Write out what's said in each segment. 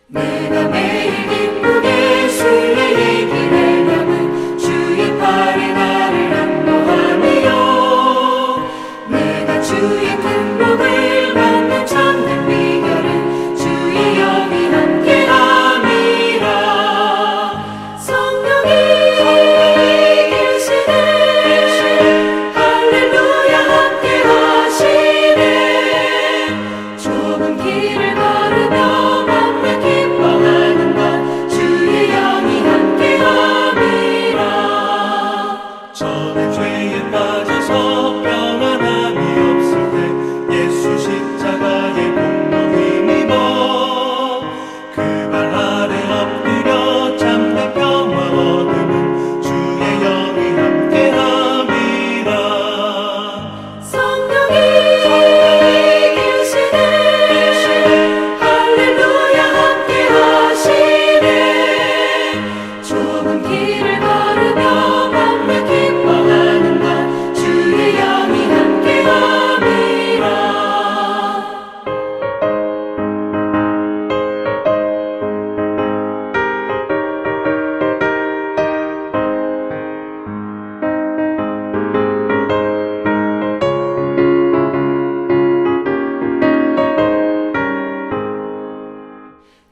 내가 매일 기쁘게 주의 얘기를 담은 주의 팔에 나를 안보하며 내가 주의 큰 복을 받는 참된 비결은 주의 영이 함께함이라. 성령이 계시네 할렐루야 함께하시네. 좁은 길을 걸으며 맘에 기뻐하는 것 주의 영이 함께함이라. 저는 죄에 빠져서 평안함이 없을 때 예수 십자가의 공로 힘입어 그 발 아래 엎드려 참된 평화 얻음은 주의 영이 함께함이라. 성령이 계시네 할렐루야 함께하시네. 좁은 길을 걸으며 맘에 기뻐하는 것 주의 영이 함께함이라.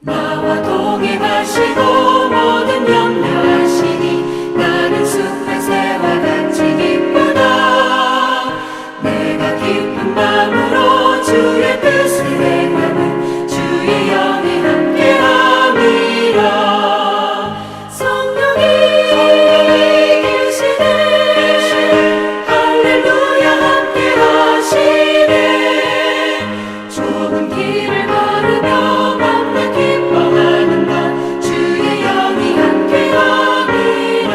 나와 동행하시고 모든 염려하시니 나는 숲의 새와 같이 기쁘다. 내가 기쁜 마음으로 주의 뜻을 행하는 주의 영이 함께함이라. 성령이 계시네 할렐루야 함께하시네. 좁은 길을 걸으며 맘에 기뻐하는 것 주의 영이 함께함이라.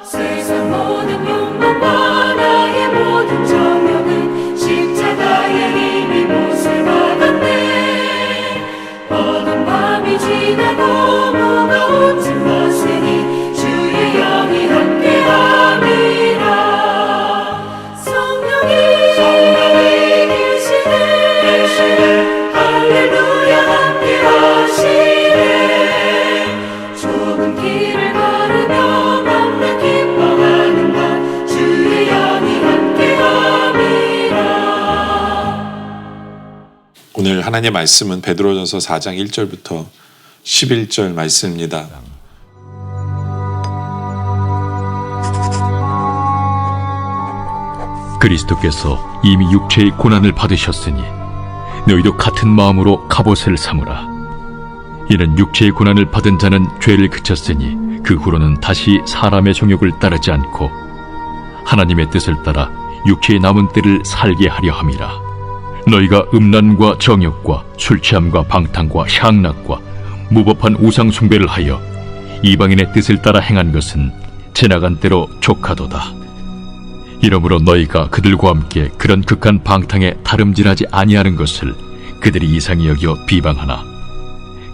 세상 모든 욕망과 나의 모든 정욕은 십자가의 힘이 못을 박았네. 어두운 밤이 지나고 무거운 짐 벗으니 주의 영이 함께함이라. 성령이 계시네 할렐루야 함께하시네. 좁은 길을 걸으며 맘에 기뻐하는 것 주의 영이 함께함이라. 오늘 하나님의 말씀은 베드로전서 4장 1절부터 11절 말씀입니다. 그리스도께서 이미 육체의 고난을 받으셨으니 너희도 같은 마음으로 갑옷을 삼으라. 이는 육체의 고난을 받은 자는 죄를 그쳤으니 그 후로는 다시 사람의 정욕을 따르지 않고 하나님의 뜻을 따라 육체의 남은 때를 살게 하려 함이라. 너희가 음란과 정욕과 술취함과 방탕과 향락과 무법한 우상 숭배를 하여 이방인의 뜻을 따라 행한 것은 지나간 때로 족하도다. 이러므로 너희가 그들과 함께 그런 극한 방탕에 다름질하지 아니하는 것을 그들이 이상히 여겨 비방하나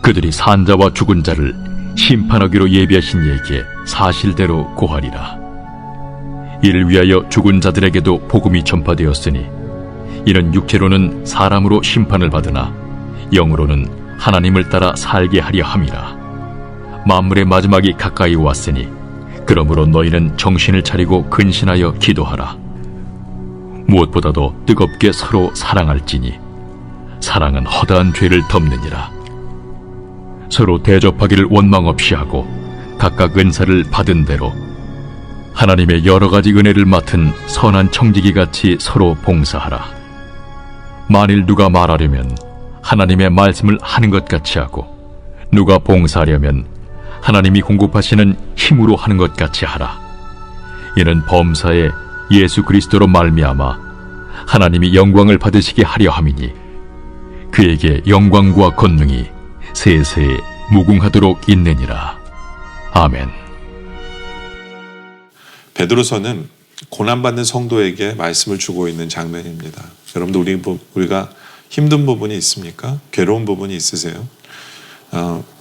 그들이 산자와 죽은 자를 심판하기로 예비하신 이에게 사실대로 고하리라. 이를 위하여 죽은 자들에게도 복음이 전파되었으니 이는 육체로는 사람으로 심판을 받으나 영으로는 하나님을 따라 살게 하려 함이라. 만물의 마지막이 가까이 왔으니 그러므로 너희는 정신을 차리고 근신하여 기도하라. 무엇보다도 뜨겁게 서로 사랑할지니 사랑은 허다한 죄를 덮느니라. 서로 대접하기를 원망 없이 하고 각각 은사를 받은 대로 하나님의 여러 가지 은혜를 맡은 선한 청지기같이 서로 봉사하라. 만일 누가 말하려면 하나님의 말씀을 하는 것 같이 하고 누가 봉사하려면 하나님이 공급하시는 힘으로 하는 것 같이 하라. 이는 범사에 예수 그리스도로 말미암아 하나님이 영광을 받으시게 하려 함이니 그에게 영광과 권능이 세세에 무궁하도록 있느니라. 아멘. 베드로서는 고난받는 성도에게 말씀을 주고 있는 장면입니다. 여러분들 우리가 힘든 부분이 있습니까? 괴로운 부분이 있으세요?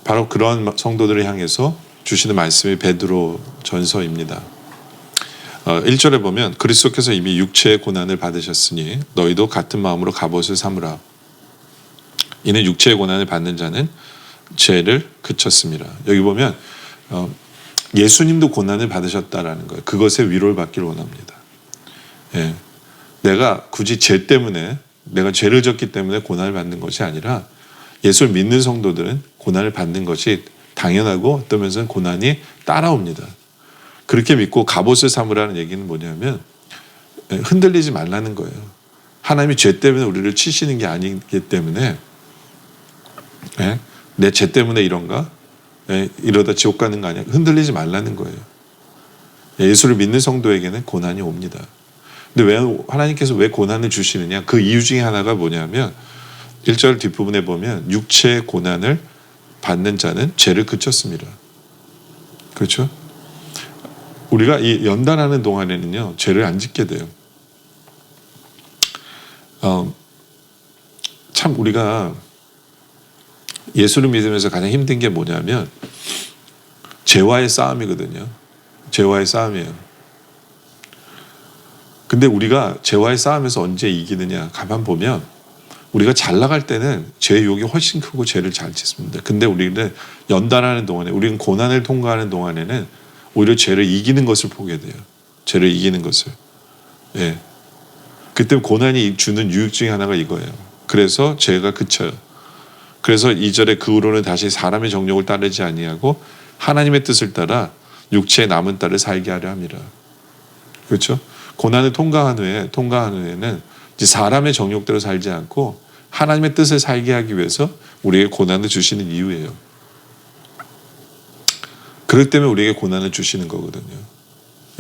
바로 그런 성도들을 향해서 주시는 말씀이 베드로 전서입니다. 1절에 보면 그리스도께서 이미 육체의 고난을 받으셨으니 너희도 같은 마음으로 갑옷을 삼으라. 이는 육체의 고난을 받는 자는 죄를 그쳤습니다. 여기 보면 예수님도 고난을 받으셨다라는 거예요. 그것에 위로를 받기를 원합니다. 예. 내가 굳이 죄 때문에, 내가 죄를 졌기 때문에 고난을 받는 것이 아니라 예수를 믿는 성도들은 고난을 받는 것이 당연하고 어떤 면에서는 고난이 따라옵니다. 그렇게 믿고 갑옷을 삼으라는 얘기는 뭐냐면 흔들리지 말라는 거예요. 하나님이 죄 때문에 우리를 치시는 게 아니기 때문에 내 죄 때문에 이런가? 이러다 지옥 가는 거 아니야? 흔들리지 말라는 거예요. 예수를 믿는 성도에게는 고난이 옵니다. 근데 왜 하나님께서 왜 고난을 주시느냐? 그 이유 중에 하나가 뭐냐면 1절 뒷부분에 보면 육체의 고난을 받는 자는 죄를 그쳤습니다. 그렇죠? 우리가 이 연단하는 동안에는요, 죄를 안 짓게 돼요. 참 우리가 예수를 믿으면서 가장 힘든 게 뭐냐면 죄와의 싸움이거든요. 죄와의 싸움이에요. 근데 우리가 죄와의 싸움에서 언제 이기느냐 가만 보면 우리가 잘 나갈 때는 죄의 유혹이 훨씬 크고 죄를 잘 짓습니다. 근데 우리는 연단하는 동안에, 우리는 고난을 통과하는 동안에는 오히려 죄를 이기는 것을 보게 돼요. 죄를 이기는 것을. 예. 그때 고난이 주는 유익 중에 하나가 이거예요. 그래서 죄가 그쳐요. 그래서 2절에 그 후로는 다시 사람의 정욕을 따르지 아니하고 하나님의 뜻을 따라 육체의 남은 딸을 살게 하려 합니다. 그렇죠? 고난을 통과한 후에는 이제 사람의 정욕대로 살지 않고 하나님의 뜻을 살게 하기 위해서 우리에게 고난을 주시는 이유예요. 그렇기 때문에 우리에게 고난을 주시는 거거든요.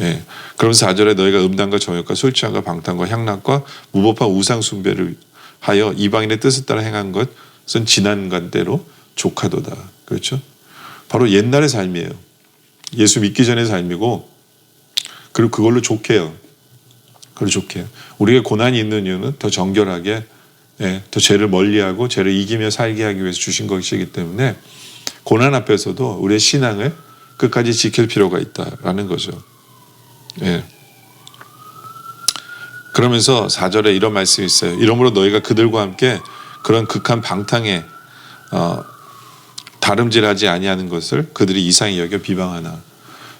예. 그러면서 4절에 너희가 음란과 정욕과 술 취함과 방탕과 향락과 무법한 우상 숭배를 하여 이방인의 뜻을 따라 행한 것은 지난간대로 족하도다. 그렇죠? 바로 옛날의 삶이에요. 예수 믿기 전의 삶이고, 그리고 그걸로 족해요. 그걸로 족해요. 우리가 고난이 있는 이유는 더 정결하게, 더 죄를 멀리하고 죄를 이기며 살게 하기 위해서 주신 것이기 때문에 고난 앞에서도 우리의 신앙을 끝까지 지킬 필요가 있다라는 거죠. 예. 그러면서 4절에 이런 말씀이 있어요. 이러므로 너희가 그들과 함께 그런 극한 방탕에 다름질하지 아니하는 것을 그들이 이상히 여겨 비방하나.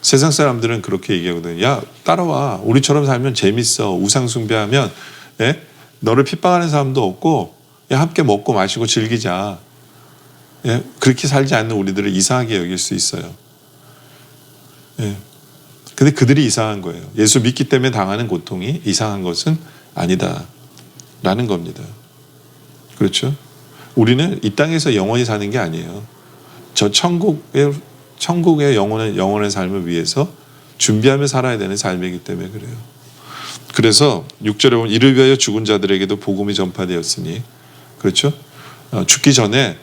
세상 사람들은 그렇게 얘기하거든요. 야, 따라와. 우리처럼 살면 재밌어. 우상 숭배하면 너를 핍박하는 사람도 없고 함께 먹고 마시고 즐기자. 그렇게 살지 않는 우리들을 이상하게 여길 수 있어요. 근데 그들이 이상한 거예요. 예수 믿기 때문에 당하는 고통이 이상한 것은 아니다 라는 겁니다. 그렇죠? 우리는 이 땅에서 영원히 사는 게 아니에요. 저 천국의 영원한 삶을 위해서 준비하며 살아야 되는 삶이기 때문에 그래요. 그래서 6절에 보면 이를 위하여 죽은 자들에게도 복음이 전파되었으니, 그렇죠? 죽기 전에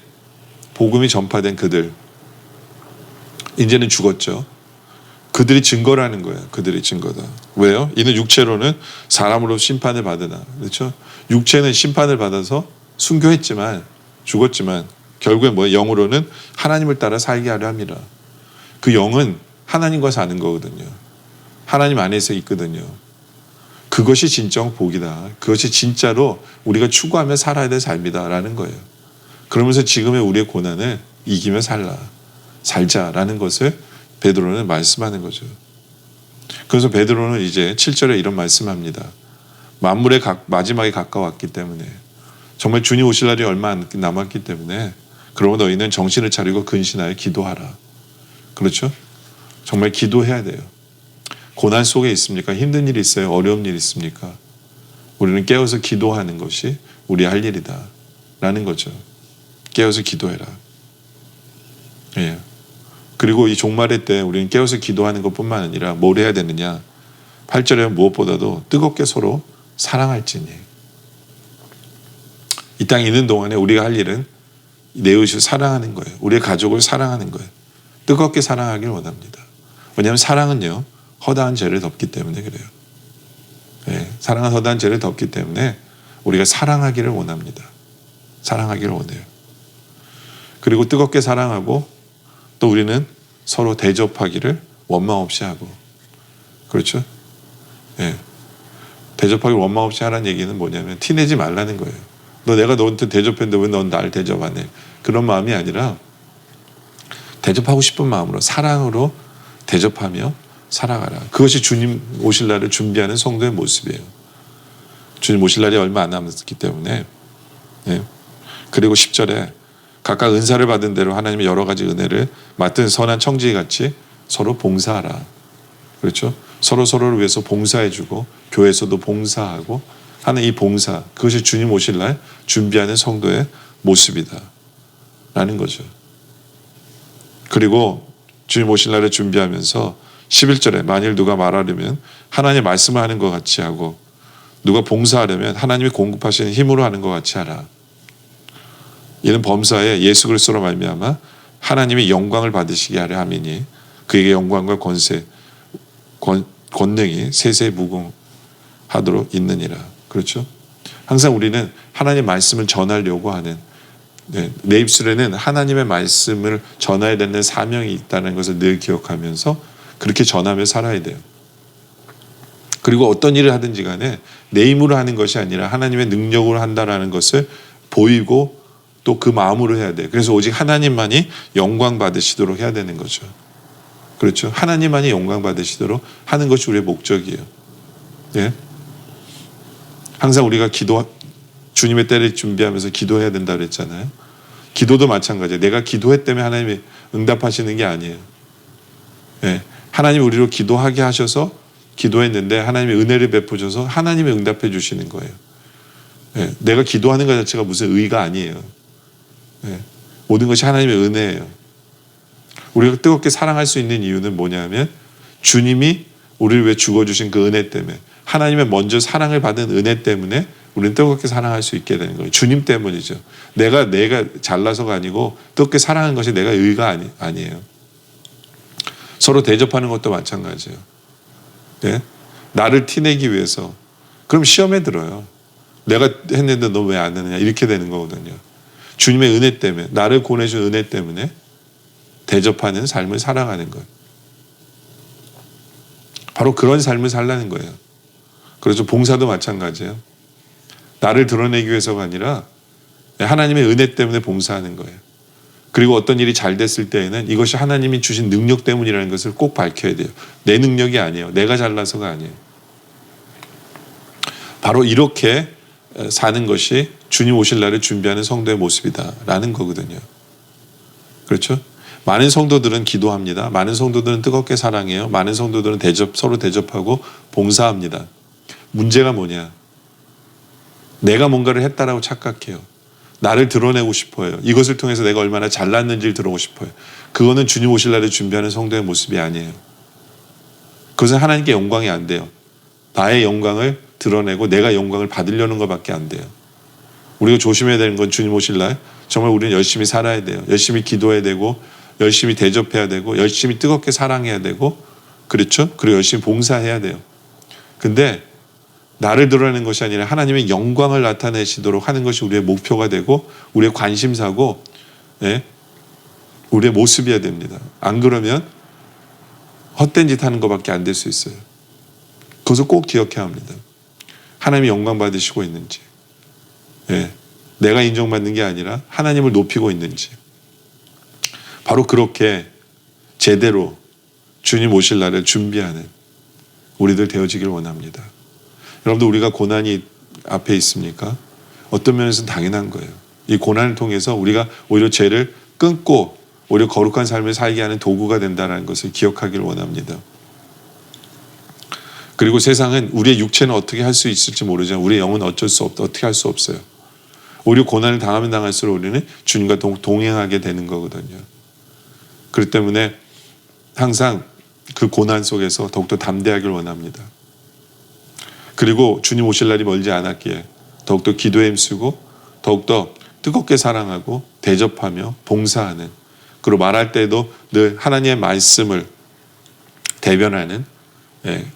복음이 전파된 그들, 이제는 죽었죠. 그들이 증거라는 거예요. 그들이 증거다. 왜요? 이는 육체로는 사람으로 심판을 받으나. 그렇죠? 육체는 심판을 받아서 순교했지만, 죽었지만 결국에 뭐예요? 영으로는 하나님을 따라 살게 하려 합니다. 그 영은 하나님과 사는 거거든요. 하나님 안에서 있거든요. 그것이 진정 복이다. 그것이 진짜로 우리가 추구하며 살아야 될 삶이다라는 거예요. 그러면서 지금의 우리의 고난을 이기며 살자라는 것을 베드로는 말씀하는 거죠. 그래서 베드로는 이제 7절에 이런 말씀합니다. 만물의 마지막에 가까웠기 때문에, 정말 주님 오실 날이 얼마 안 남았기 때문에, 그러므로 너희는 정신을 차리고 근신하여 기도하라. 그렇죠? 정말 기도해야 돼요. 고난 속에 있습니까? 힘든 일이 있어요? 어려운 일이 있습니까? 우리는 깨어서 기도하는 것이 우리 할 일이다 라는 거죠. 깨어서 기도해라. 예. 그리고 이 종말의 때 우리는 깨어서 기도하는 것뿐만 아니라 뭘 해야 되느냐? 8절에 무엇보다도 뜨겁게 서로 사랑할지니. 이 땅에 있는 동안에 우리가 할 일은 내 이웃을 사랑하는 거예요. 우리의 가족을 사랑하는 거예요. 뜨겁게 사랑하길 원합니다. 왜냐하면 사랑은요, 허다한 죄를 덮기 때문에 그래요. 네, 사랑은 허다한 죄를 덮기 때문에 우리가 사랑하기를 원합니다. 사랑하기를 원해요. 그리고 뜨겁게 사랑하고 또 우리는 서로 대접하기를 원망 없이 하고. 그렇죠? 네. 대접하기를 원망 없이 하라는 얘기는 뭐냐면 티내지 말라는 거예요. 내가 너한테 대접했는데 왜 넌 날 대접 안 해? 그런 마음이 아니라 대접하고 싶은 마음으로 사랑으로 대접하며 살아가라. 그것이 주님 오실 날을 준비하는 성도의 모습이에요. 주님 오실 날이 얼마 안 남았기 때문에. 예. 그리고 10절에 각각 은사를 받은 대로 하나님의 여러 가지 은혜를 맡은 선한 청지기 같이 서로 봉사하라. 그렇죠? 서로 서로를 위해서 봉사해주고 교회에서도 봉사하고 하는 이 봉사, 그것이 주님 오실 날 준비하는 성도의 모습이다 라는 거죠. 그리고 주님 오실 날을 준비하면서 11절에 만일 누가 말하려면 하나님의 말씀을 하는 것 같이 하고 누가 봉사하려면 하나님이 공급하시는 힘으로 하는 것 같이 하라. 이는 범사에 예수 그리스도로 말미암아 하나님의 영광을 받으시게 하려 함이니 그에게 영광과 권능이 세세 무궁하도록 있느니라. 그렇죠? 항상 우리는 하나님의 말씀을 전하려고 하는, 내 입술에는 하나님의 말씀을 전해야 되는 사명이 있다는 것을 늘 기억하면서 그렇게 전하며 살아야 돼요. 그리고 어떤 일을 하든지 간에 내 힘으로 하는 것이 아니라 하나님의 능력으로 한다는 것을 보이고 또 그 마음으로 해야 돼요. 그래서 오직 하나님만이 영광 받으시도록 해야 되는 거죠. 그렇죠? 하나님만이 영광 받으시도록 하는 것이 우리의 목적이에요. 예? 항상 우리가 주님의 때를 준비하면서 기도해야 된다 그랬잖아요. 기도도 마찬가지예요. 내가 기도했다면 하나님이 응답하시는 게 아니에요. 예. 하나님이 우리로 기도하게 하셔서 기도했는데 하나님의 은혜를 베푸셔서 하나님이 응답해 주시는 거예요. 예. 내가 기도하는 것 자체가 무슨 의가 아니에요. 예. 모든 것이 하나님의 은혜예요. 우리가 뜨겁게 사랑할 수 있는 이유는 뭐냐면 주님이 우리를 위해 죽어주신 그 은혜 때문에, 하나님의 먼저 사랑을 받은 은혜 때문에 우리는 뜨겁게 사랑할 수 있게 되는 거예요. 주님 때문이죠. 내가 잘나서가 아니고 뜨겁게 사랑하는 것이 내가 의가 아니에요. 서로 대접하는 것도 마찬가지예요. 네? 나를 티내기 위해서. 그럼 시험에 들어요. 내가 했는데 너 왜 안 하느냐 이렇게 되는 거거든요. 주님의 은혜 때문에, 나를 보내준 은혜 때문에 대접하는 삶을 살아가는 거예요. 바로 그런 삶을 살라는 거예요. 그래서 봉사도 마찬가지예요. 나를 드러내기 위해서가 아니라 하나님의 은혜 때문에 봉사하는 거예요. 그리고 어떤 일이 잘 됐을 때에는 이것이 하나님이 주신 능력 때문이라는 것을 꼭 밝혀야 돼요. 내 능력이 아니에요. 내가 잘나서가 아니에요. 바로 이렇게 사는 것이 주님 오실 날을 준비하는 성도의 모습이다라는 거거든요. 그렇죠? 많은 성도들은 기도합니다. 많은 성도들은 뜨겁게 사랑해요. 많은 성도들은 서로 대접하고 봉사합니다. 문제가 뭐냐? 내가 뭔가를 했다라고 착각해요. 나를 드러내고 싶어요. 이것을 통해서 내가 얼마나 잘났는지를 들어오고 싶어요. 그거는 주님 오실 날을 준비하는 성도의 모습이 아니에요. 그것은 하나님께 영광이 안 돼요. 나의 영광을 드러내고 내가 영광을 받으려는 것밖에 안 돼요. 우리가 조심해야 되는 건 주님 오실 날 정말 우리는 열심히 살아야 돼요. 열심히 기도해야 되고 열심히 대접해야 되고 열심히 뜨겁게 사랑해야 되고, 그렇죠? 그리고 열심히 봉사해야 돼요. 근데 나를 드러내는 것이 아니라 하나님의 영광을 나타내시도록 하는 것이 우리의 목표가 되고 우리의 관심사고, 예? 우리의 모습이어야 됩니다. 안 그러면 헛된 짓 하는 것밖에 안 될 수 있어요. 그것을 꼭 기억해야 합니다. 하나님이 영광 받으시고 있는지, 예. 내가 인정받는 게 아니라 하나님을 높이고 있는지, 바로 그렇게 제대로 주님 오실 날을 준비하는 우리들 되어지길 원합니다. 여러분들, 우리가 고난이 앞에 있습니까? 어떤 면에서는 당연한 거예요. 이 고난을 통해서 우리가 오히려 죄를 끊고 오히려 거룩한 삶을 살게 하는 도구가 된다는 것을 기억하길 원합니다. 그리고 세상은 우리의 육체는 어떻게 할 수 있을지 모르지만 우리의 영은 어떻게 할 수 없어요. 오히려 고난을 당하면 당할수록 우리는 주님과 동행하게 되는 거거든요. 그렇기 때문에 항상 그 고난 속에서 더욱더 담대하길 원합니다. 그리고 주님 오실 날이 멀지 않았기에 더욱더 기도에 힘쓰고 더욱더 뜨겁게 사랑하고 대접하며 봉사하는, 그리고 말할 때도 늘 하나님의 말씀을 대변하는,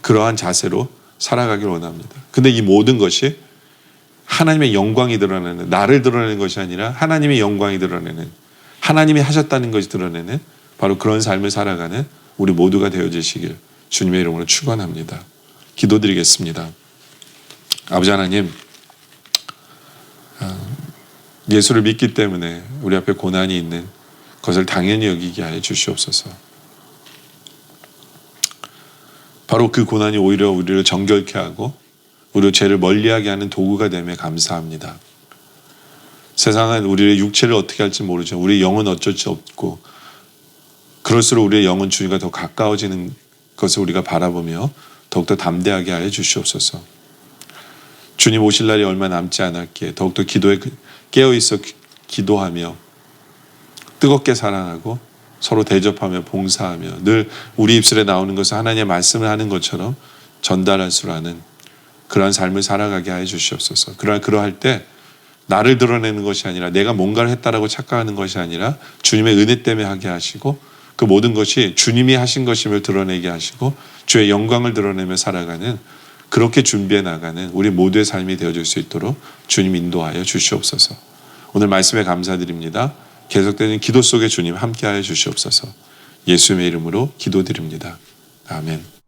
그러한 자세로 살아가길 원합니다. 근데 이 모든 것이 하나님의 영광이 드러나는, 나를 드러내는 것이 아니라 하나님의 영광이 드러내는, 하나님이 하셨다는 것이 드러내는 바로 그런 삶을 살아가는 우리 모두가 되어지시길 주님의 이름으로 축원합니다. 기도드리겠습니다. 아버지 하나님, 예수를 믿기 때문에 우리 앞에 고난이 있는 것을 당연히 여기게 하여 주시옵소서. 바로 그 고난이 오히려 우리를 정결케 하고 우리를 죄를 멀리하게 하는 도구가 되며 감사합니다. 세상은 우리의 육체를 어떻게 할지 모르죠. 우리의 영은 어쩔 수 없고 그럴수록 우리의 영은 주님과 더 가까워지는 것을 우리가 바라보며 더욱더 담대하게 하여 주시옵소서. 주님 오실 날이 얼마 남지 않았기에 더욱더 기도에 깨어있어 기도하며 뜨겁게 사랑하고 서로 대접하며 봉사하며 늘 우리 입술에 나오는 것을 하나님의 말씀을 하는 것처럼 전달할 줄 아는 그러한 삶을 살아가게 하여 주시옵소서. 그러할 때 나를 드러내는 것이 아니라 내가 뭔가를 했다라고 착각하는 것이 아니라 주님의 은혜 때문에 하게 하시고 그 모든 것이 주님이 하신 것임을 드러내게 하시고 주의 영광을 드러내며 살아가는 그렇게 준비해 나가는 우리 모두의 삶이 되어줄 수 있도록 주님 인도하여 주시옵소서. 오늘 말씀에 감사드립니다. 계속되는 기도 속에 주님 함께하여 주시옵소서. 예수님의 이름으로 기도드립니다. 아멘.